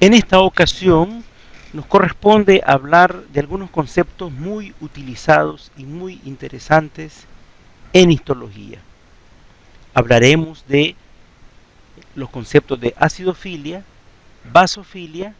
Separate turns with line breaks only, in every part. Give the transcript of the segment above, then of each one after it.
En esta ocasión nos corresponde hablar de algunos conceptos muy utilizados y muy interesantes en histología. Hablaremos de los conceptos de acidofilia, basofilia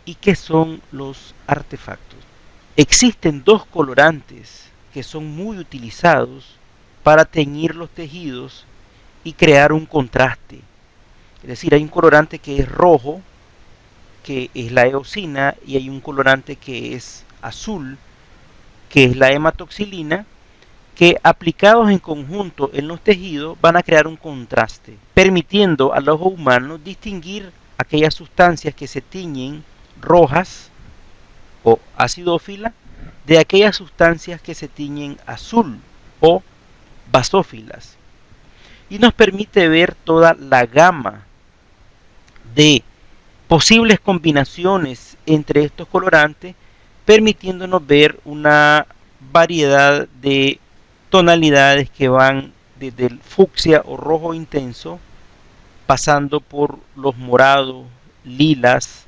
y qué son los artefactos. Existen dos colorantes que son muy utilizados para teñir los tejidos y crear un contraste. Es decir, hay un colorante que es rojo, que es la eosina, y hay un colorante que es azul, que es la hematoxilina, que aplicados en conjunto en los tejidos van a crear un contraste, permitiendo al ojo humano distinguir aquellas sustancias que se tiñen rojas o acidófila de aquellas sustancias que se tiñen azul o basófilas. Y nos permite ver toda la gama de posibles combinaciones entre estos colorantes, permitiéndonos ver una variedad de tonalidades que van desde el fucsia o rojo intenso, pasando por los morados, lilas,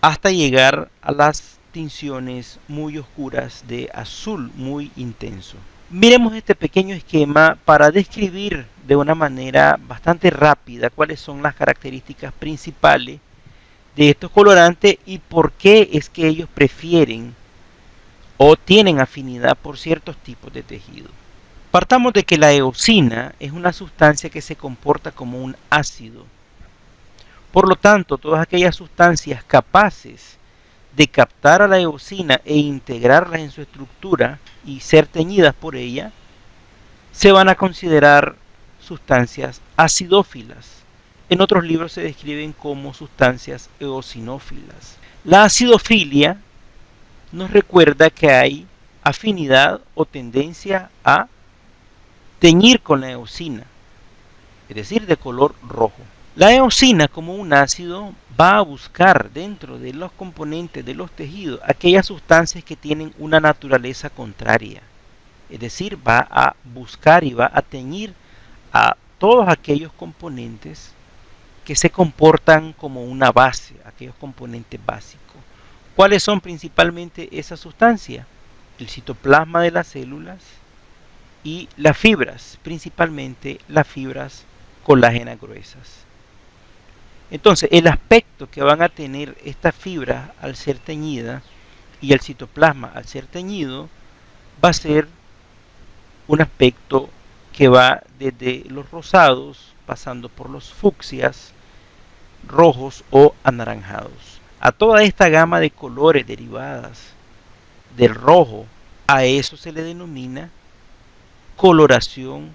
hasta llegar a las tinciones muy oscuras de azul muy intenso. Miremos este pequeño esquema para describir de una manera bastante rápida cuáles son las características principales de estos colorantes y por qué es que ellos prefieren o tienen afinidad por ciertos tipos de tejido. Partamos de que la eosina es una sustancia que se comporta como un ácido. Por lo tanto, todas aquellas sustancias capaces de captar a la eosina e integrarla en su estructura y ser teñidas por ella, se van a considerar sustancias acidófilas. En otros libros se describen como sustancias eosinófilas. La acidofilia nos recuerda que hay afinidad o tendencia a teñir con la eosina, es decir, de color rojo. La eosina, como un ácido, va a buscar dentro de los componentes de los tejidos aquellas sustancias que tienen una naturaleza contraria. Es decir, va a buscar y va a teñir a todos aquellos componentes que se comportan como una base, aquellos componentes básicos. ¿Cuáles son principalmente esas sustancias? El citoplasma de las células y las fibras, principalmente las fibras colágenas gruesas. Entonces, el aspecto que van a tener estas fibras al ser teñidas y el citoplasma al ser teñido va a ser un aspecto que va desde los rosados, pasando por los fucsias, rojos o anaranjados. A toda esta gama de colores derivadas del rojo, a eso se le denomina coloración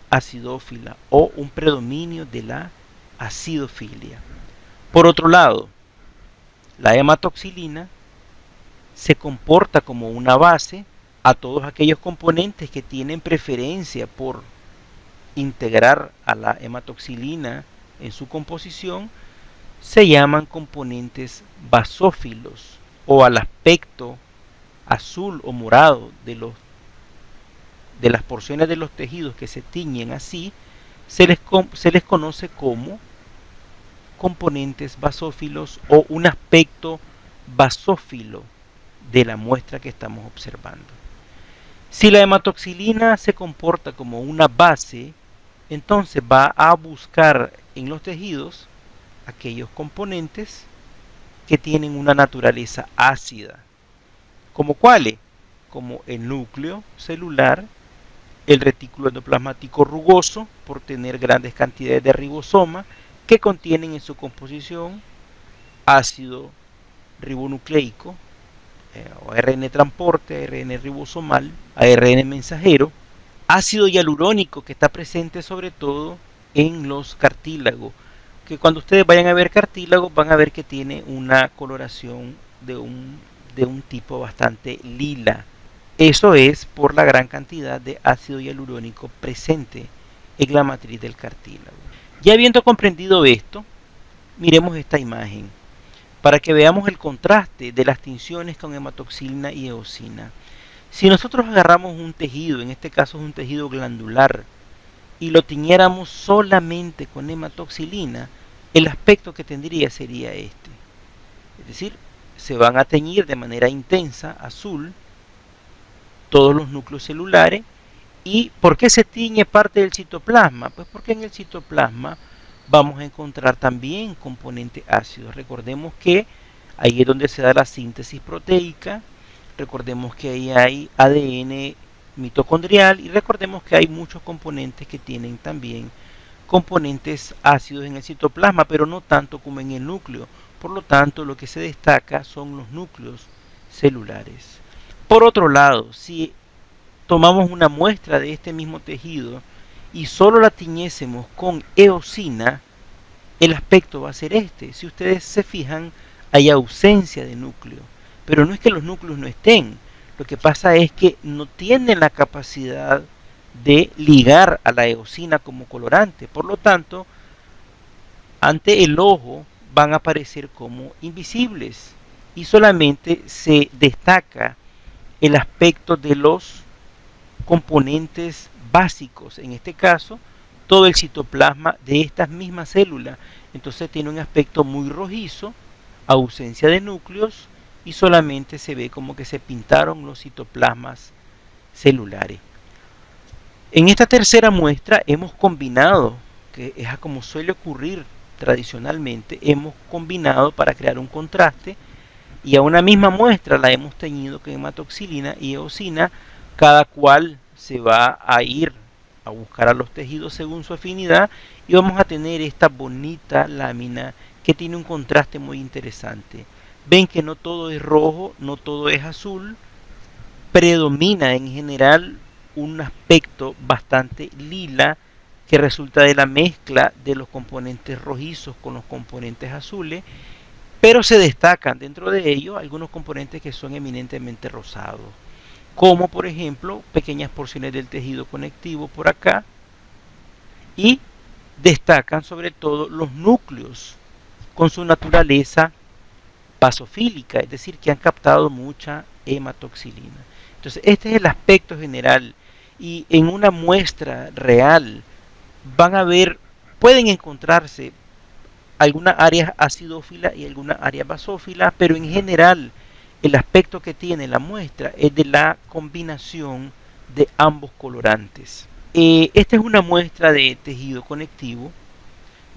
acidófila o un predominio de la acidofilia. Por otro lado, la hematoxilina se comporta como una base a todos aquellos componentes que tienen preferencia por integrar a la hematoxilina en su composición, se llaman componentes basófilos o al aspecto azul o morado de las porciones de los tejidos que se tiñen así, se les conoce como componentes basófilos o un aspecto basófilo de la muestra que estamos observando. Si la hematoxilina se comporta como una base, entonces va a buscar en los tejidos aquellos componentes que tienen una naturaleza ácida. ¿Como cuáles? Como el núcleo celular, el retículo endoplasmático rugoso, por tener grandes cantidades de ribosoma, que contienen en su composición ácido ribonucleico, o ARN transporte, ARN ribosomal, ARN mensajero, ácido hialurónico que está presente sobre todo en los cartílagos, que cuando ustedes vayan a ver cartílagos van a ver que tiene una coloración de un tipo bastante lila. Eso es por la gran cantidad de ácido hialurónico presente en la matriz del cartílago. Ya habiendo comprendido esto, miremos esta imagen para que veamos el contraste de las tinciones con hematoxilina y eosina. Si nosotros agarramos un tejido, en este caso es un tejido glandular, y lo tiñéramos solamente con hematoxilina, el aspecto que tendría sería este. Es decir, se van a teñir de manera intensa, azul, todos los núcleos celulares. ¿Y por qué se tiñe parte del citoplasma? Pues porque en el citoplasma vamos a encontrar también componentes ácidos. Recordemos que ahí es donde se da la síntesis proteica, recordemos que ahí hay ADN mitocondrial y recordemos que hay muchos componentes que tienen también componentes ácidos en el citoplasma, pero no tanto como en el núcleo. Por lo tanto, lo que se destaca son los núcleos celulares. Por otro lado, si tomamos una muestra de este mismo tejido y solo la tiñésemos con eosina, el aspecto va a ser este. Si ustedes se fijan, hay ausencia de núcleo, pero no es que los núcleos no estén, lo que pasa es que no tienen la capacidad de ligar a la eosina como colorante, por lo tanto, ante el ojo van a aparecer como invisibles y solamente se destaca el aspecto de los componentes básicos, en este caso todo el citoplasma de estas mismas células. Entonces tiene un aspecto muy rojizo, ausencia de núcleos y solamente se ve como que se pintaron los citoplasmas celulares. En esta tercera muestra hemos combinado, que es como suele ocurrir tradicionalmente, hemos combinado para crear un contraste y a una misma muestra la hemos teñido con hematoxilina y eosina, cada cual se va a ir a buscar a los tejidos según su afinidad y vamos a tener esta bonita lámina que tiene un contraste muy interesante. Ven que no todo es rojo, no todo es azul, predomina en general un aspecto bastante lila que resulta de la mezcla de los componentes rojizos con los componentes azules, pero se destacan dentro de ellos algunos componentes que son eminentemente rosados, como por ejemplo pequeñas porciones del tejido conectivo por acá, y destacan sobre todo los núcleos con su naturaleza basofílica, es decir, que han captado mucha hematoxilina. Entonces, este es el aspecto general y en una muestra real van a ver, pueden encontrarse algunas áreas acidófilas y algunas áreas basófilas, pero en general el aspecto que tiene la muestra es de la combinación de ambos colorantes. Esta es una muestra de tejido conectivo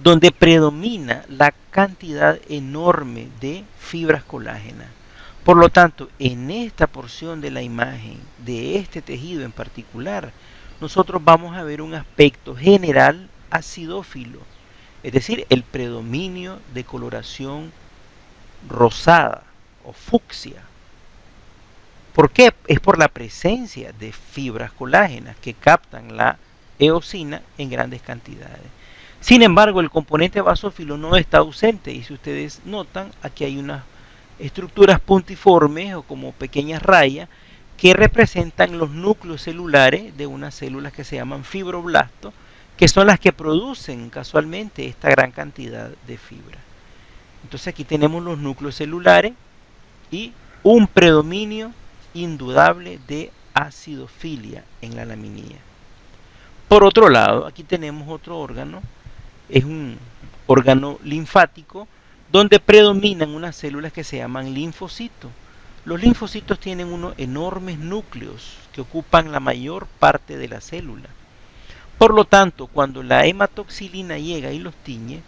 donde predomina la cantidad enorme de fibras colágenas. Por lo tanto, en esta porción de la imagen, de este tejido en particular, nosotros vamos a ver un aspecto general acidófilo, es decir, el predominio de coloración rosada o fucsia. ¿Por qué? Es por la presencia de fibras colágenas que captan la eosina en grandes cantidades. Sin embargo, el componente basófilo no está ausente y si ustedes notan, aquí hay unas estructuras puntiformes o como pequeñas rayas que representan los núcleos celulares de unas células que se llaman fibroblastos, que son las que producen casualmente esta gran cantidad de fibra. Entonces aquí tenemos los núcleos celulares y un predominio indudable de acidofilia en la laminilla. Por otro lado, aquí tenemos otro órgano, es un órgano linfático donde predominan unas células que se llaman linfocitos. Los linfocitos tienen unos enormes núcleos que ocupan la mayor parte de la célula. Por lo tanto, cuando la hematoxilina llega y los tiñe,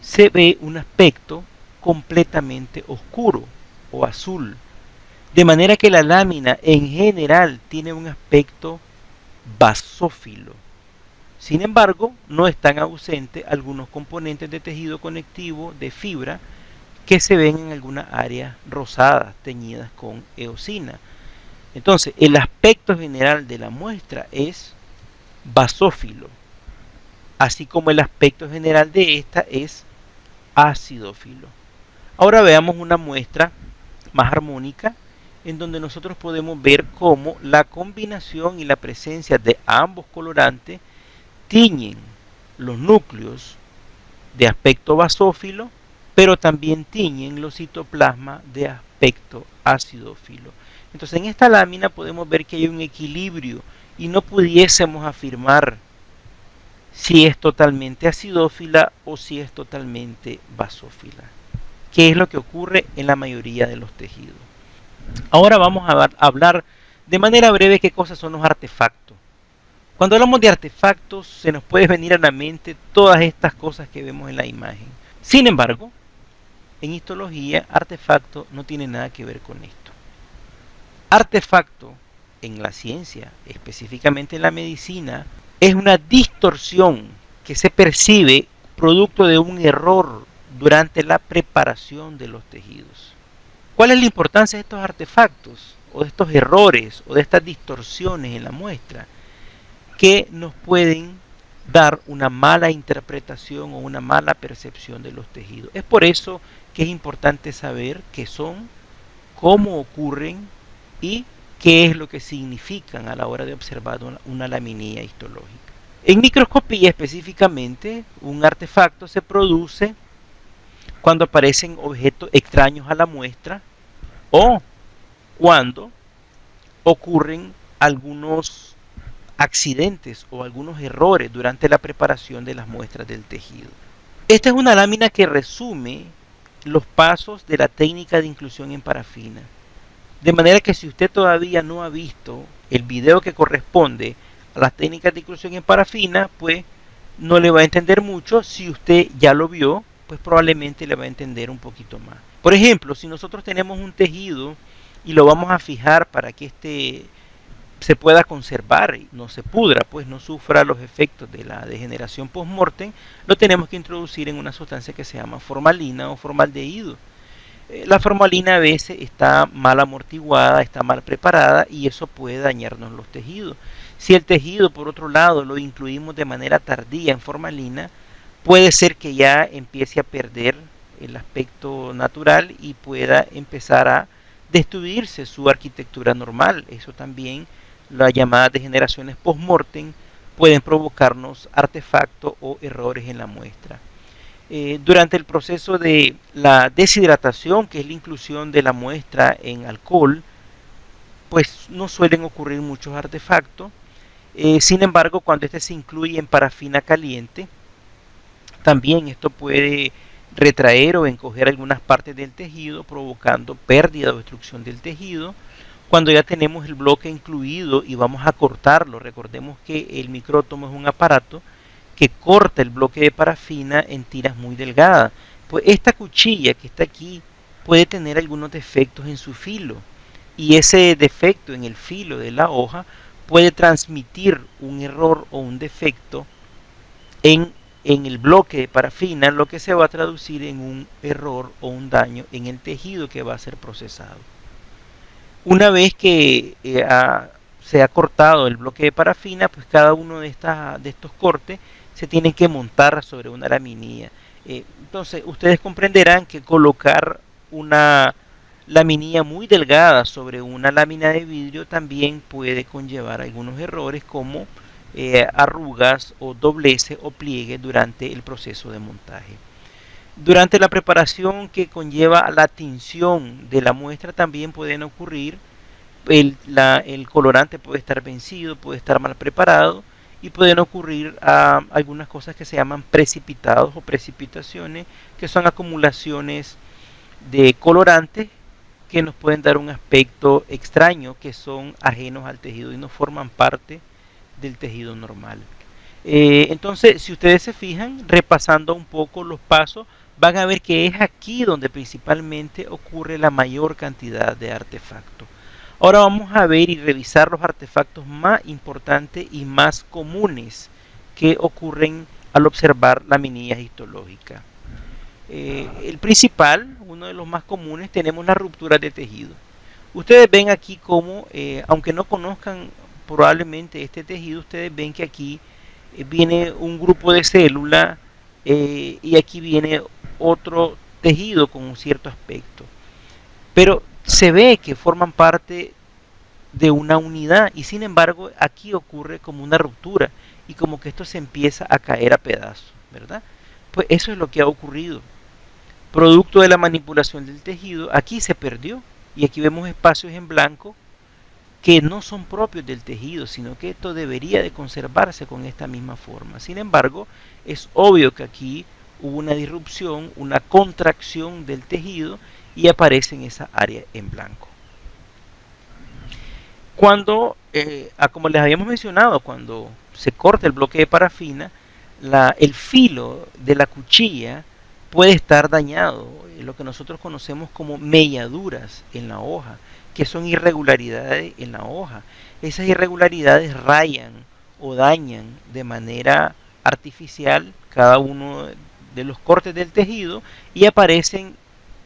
se ve un aspecto completamente oscuro o azul. De manera que la lámina en general tiene un aspecto basófilo. Sin embargo, no están ausentes algunos componentes de tejido conectivo de fibra que se ven en algunas áreas rosadas teñidas con eosina. Entonces, el aspecto general de la muestra es basófilo, así como el aspecto general de esta es acidófilo. Ahora veamos una muestra más armónica en donde nosotros podemos ver cómo la combinación y la presencia de ambos colorantes tiñen los núcleos de aspecto basófilo, pero también tiñen los citoplasmas de aspecto acidófilo. Entonces en esta lámina podemos ver que hay un equilibrio y no pudiésemos afirmar si es totalmente acidófila o si es totalmente basófila, que es lo que ocurre en la mayoría de los tejidos. Ahora vamos a hablar de manera breve qué cosas son los artefactos. Cuando hablamos de artefactos se nos puede venir a la mente todas estas cosas que vemos en la imagen. Sin embargo, en histología, artefacto no tiene nada que ver con esto. Artefacto en la ciencia, específicamente en la medicina, es una distorsión que se percibe producto de un error durante la preparación de los tejidos. ¿Cuál es la importancia de estos artefactos, o de estos errores, o de estas distorsiones en la muestra? Que nos pueden dar una mala interpretación o una mala percepción de los tejidos. Es por eso que es importante saber qué son, cómo ocurren y qué es lo que significan a la hora de observar una laminilla histológica. En microscopía específicamente, un artefacto se produce cuando aparecen objetos extraños a la muestra o cuando ocurren algunos accidentes o algunos errores durante la preparación de las muestras del tejido. Esta es una lámina que resume los pasos de la técnica de inclusión en parafina. De manera que si usted todavía no ha visto el video que corresponde a las técnicas de inclusión en parafina, pues no le va a entender mucho. Si usted ya lo vio, pues probablemente le va a entender un poquito más. Por ejemplo, si nosotros tenemos un tejido y lo vamos a fijar para que este se pueda conservar y no se pudra, pues no sufra los efectos de la degeneración post-mortem, lo tenemos que introducir en una sustancia que se llama formalina o formaldehído. La formalina a veces está mal amortiguada, está mal preparada y eso puede dañarnos los tejidos. Si el tejido, por otro lado, lo incluimos de manera tardía en formalina, puede ser que ya empiece a perder el aspecto natural y pueda empezar a destruirse su arquitectura normal. Eso también, las llamadas degeneraciones post-mortem, pueden provocarnos artefactos o errores en la muestra. Durante el proceso de la deshidratación, que es la inclusión de la muestra en alcohol, pues no suelen ocurrir muchos artefactos. Sin embargo, cuando este se incluye en parafina caliente, también esto puede retraer o encoger algunas partes del tejido, provocando pérdida o destrucción del tejido. Cuando ya tenemos el bloque incluido y vamos a cortarlo, recordemos que el micrótomo es un aparato que corta el bloque de parafina en tiras muy delgadas. Pues esta cuchilla que está aquí puede tener algunos defectos en su filo y ese defecto en el filo de la hoja puede transmitir un error o un defecto en el bloque de parafina, lo que se va a traducir en un error o un daño en el tejido que va a ser procesado. Una vez que se ha cortado el bloque de parafina, pues cada uno de estos cortes se tienen que montar sobre una laminilla. Entonces ustedes comprenderán que colocar una laminilla muy delgada sobre una lámina de vidrio también puede conllevar algunos errores como arrugas o dobleces o pliegues durante el proceso de montaje. Durante la preparación que conlleva la tinción de la muestra también pueden ocurrir, el colorante puede estar vencido, puede estar mal preparado y pueden ocurrir algunas cosas que se llaman precipitados o precipitaciones, que son acumulaciones de colorantes que nos pueden dar un aspecto extraño, que son ajenos al tejido y no forman parte del tejido normal. Entonces, si ustedes se fijan, repasando un poco los pasos, van a ver que es aquí donde principalmente ocurre la mayor cantidad de artefactos. Ahora vamos a ver y revisar los artefactos más importantes y más comunes que ocurren al observar laminillas histológicas. El principal, uno de los más comunes, tenemos las rupturas de tejido. Ustedes ven aquí como, aunque no conozcan probablemente este tejido, ustedes ven que aquí viene un grupo de células y aquí viene otro tejido con un cierto aspecto. Pero se ve que forman parte de una unidad y sin embargo aquí ocurre como una ruptura y como que esto se empieza a caer a pedazos, ¿verdad? Pues eso es lo que ha ocurrido. Producto de la manipulación del tejido, aquí se perdió y aquí vemos espacios en blanco que no son propios del tejido, sino que esto debería de conservarse con esta misma forma. Sin embargo, es obvio que aquí hubo una disrupción, una contracción del tejido y aparece en esa área en blanco. Cuando, como les habíamos mencionado, cuando se corta el bloque de parafina, el filo de la cuchilla puede estar dañado, lo que nosotros conocemos como melladuras en la hoja, que son irregularidades en la hoja. Esas irregularidades rayan o dañan de manera artificial cada uno de los cortes del tejido y aparecen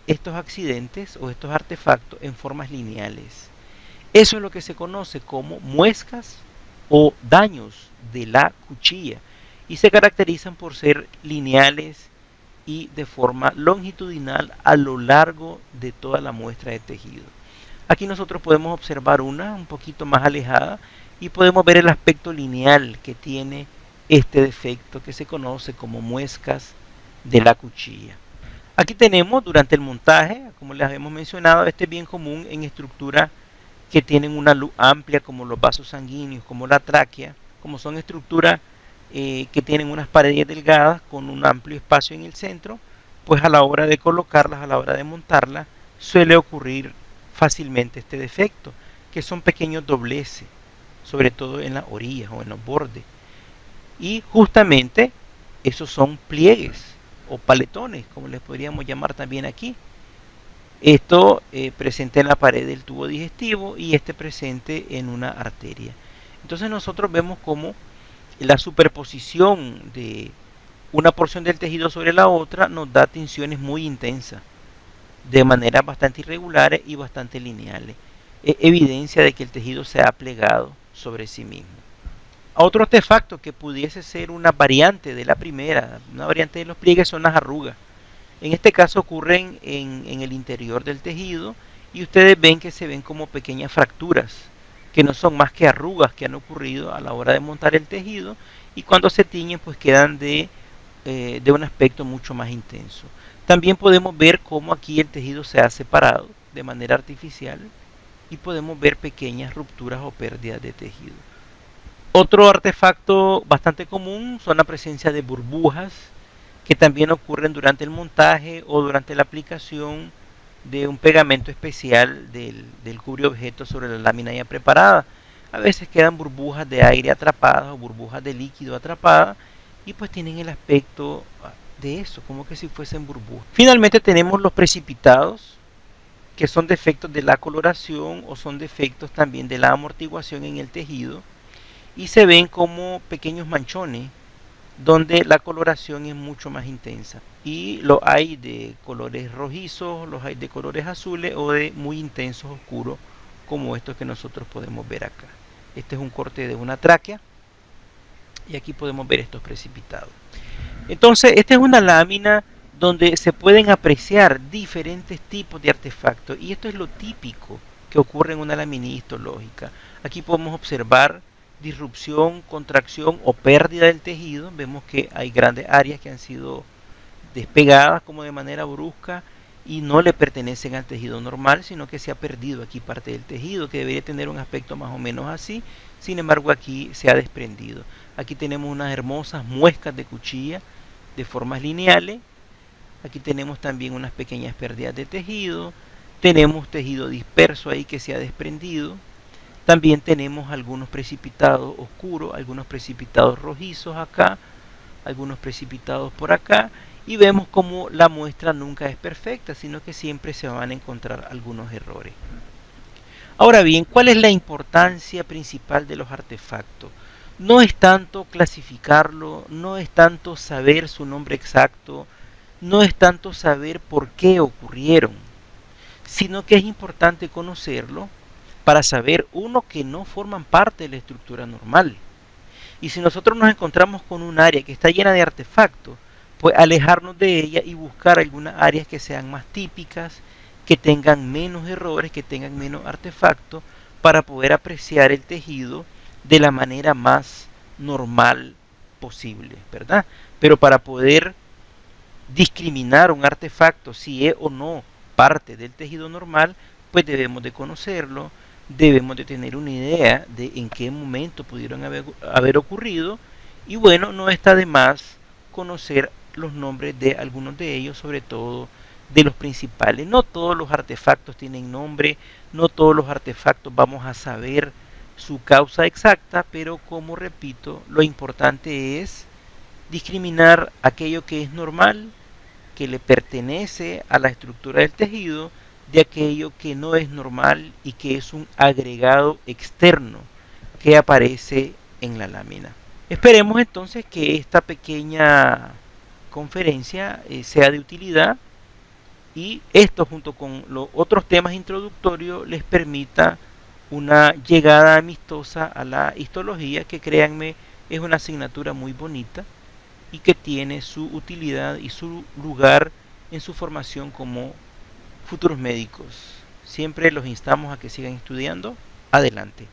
estos accidentes o estos artefactos en formas lineales. Eso es lo que se conoce como muescas o daños de la cuchilla y se caracterizan por ser lineales y de forma longitudinal a lo largo de toda la muestra de tejido. Aquí nosotros podemos observar una un poquito más alejada y podemos ver el aspecto lineal que tiene este defecto que se conoce como muescas de la cuchilla. Aquí tenemos durante el montaje, como les habíamos mencionado, este es bien común en estructuras que tienen una luz amplia como los vasos sanguíneos, como la tráquea, como son estructuras que tienen unas paredes delgadas con un amplio espacio en el centro, pues a la hora de colocarlas, a la hora de montarlas, suele ocurrir fácilmente este defecto, que son pequeños dobleces, sobre todo en las orillas o en los bordes. Y justamente esos son pliegues o paletones, como les podríamos llamar también aquí. Esto presente en la pared del tubo digestivo y este presente en una arteria. Entonces nosotros vemos como la superposición de una porción del tejido sobre la otra nos da tensiones muy intensas, de manera bastante irregulares y bastante lineales. Es evidencia de que el tejido se ha plegado sobre sí mismo. Otro artefacto que pudiese ser una variante de la primera, una variante de los pliegues, son las arrugas. En este caso ocurren en el interior del tejido y ustedes ven que se ven como pequeñas fracturas, que no son más que arrugas que han ocurrido a la hora de montar el tejido y cuando se tiñen pues quedan de un aspecto mucho más intenso. También podemos ver cómo aquí el tejido se ha separado de manera artificial y podemos ver pequeñas rupturas o pérdidas de tejido. Otro artefacto bastante común son la presencia de burbujas que también ocurren durante el montaje o durante la aplicación de un pegamento especial del cubre objeto sobre la lámina ya preparada. A veces quedan burbujas de aire atrapadas o burbujas de líquido atrapadas y pues tienen el aspecto de eso, como que si fuesen burbujas. Finalmente tenemos los precipitados, que son defectos de la coloración o son defectos también de la amortiguación en el tejido y se ven como pequeños manchones donde la coloración es mucho más intensa y lo hay de colores rojizos, los hay de colores azules o de muy intensos oscuros como estos que nosotros podemos ver acá. Este es un corte de una tráquea y aquí podemos ver estos precipitados. Entonces esta es una lámina donde se pueden apreciar diferentes tipos de artefactos y esto es lo típico que ocurre en una lámina histológica. Aquí podemos observar disrupción, contracción o pérdida del tejido. Vemos que hay grandes áreas que han sido despegadas como de manera brusca y no le pertenecen al tejido normal, sino que se ha perdido aquí parte del tejido que debería tener un aspecto más o menos así. Sin embargo aquí se ha desprendido. Aquí tenemos unas hermosas muescas de cuchilla de formas lineales. Aquí tenemos también unas pequeñas pérdidas de tejido. Tenemos tejido disperso ahí que se ha desprendido. También tenemos algunos precipitados oscuros, algunos precipitados rojizos acá, algunos precipitados por acá. Y vemos como la muestra nunca es perfecta, sino que siempre se van a encontrar algunos errores. Ahora bien, ¿cuál es la importancia principal de los artefactos? No es tanto clasificarlo, no es tanto saber su nombre exacto, no es tanto saber por qué ocurrieron, sino que es importante conocerlo para saber, uno, que no forman parte de la estructura normal. Y si nosotros nos encontramos con un área que está llena de artefactos, pues alejarnos de ella y buscar algunas áreas que sean más típicas, que tengan menos errores, que tengan menos artefactos, para poder apreciar el tejido de la manera más normal posible, ¿verdad? Pero para poder discriminar un artefacto, si es o no parte del tejido normal, pues debemos de conocerlo, debemos de tener una idea de en qué momento pudieron haber ocurrido, y bueno, no está de más conocer los nombres de algunos de ellos, sobre todo de los principales. No todos los artefactos tienen nombre, no todos los artefactos vamos a saber su causa exacta, pero como repito, lo importante es discriminar aquello que es normal, que le pertenece a la estructura del tejido, de aquello que no es normal y que es un agregado externo que aparece en la lámina. Esperemos entonces que esta pequeña conferencia sea de utilidad, y esto junto con los otros temas introductorios les permita una llegada amistosa a la histología, que créanme es una asignatura muy bonita y que tiene su utilidad y su lugar en su formación como futuros médicos. Siempre los instamos a que sigan estudiando. Adelante.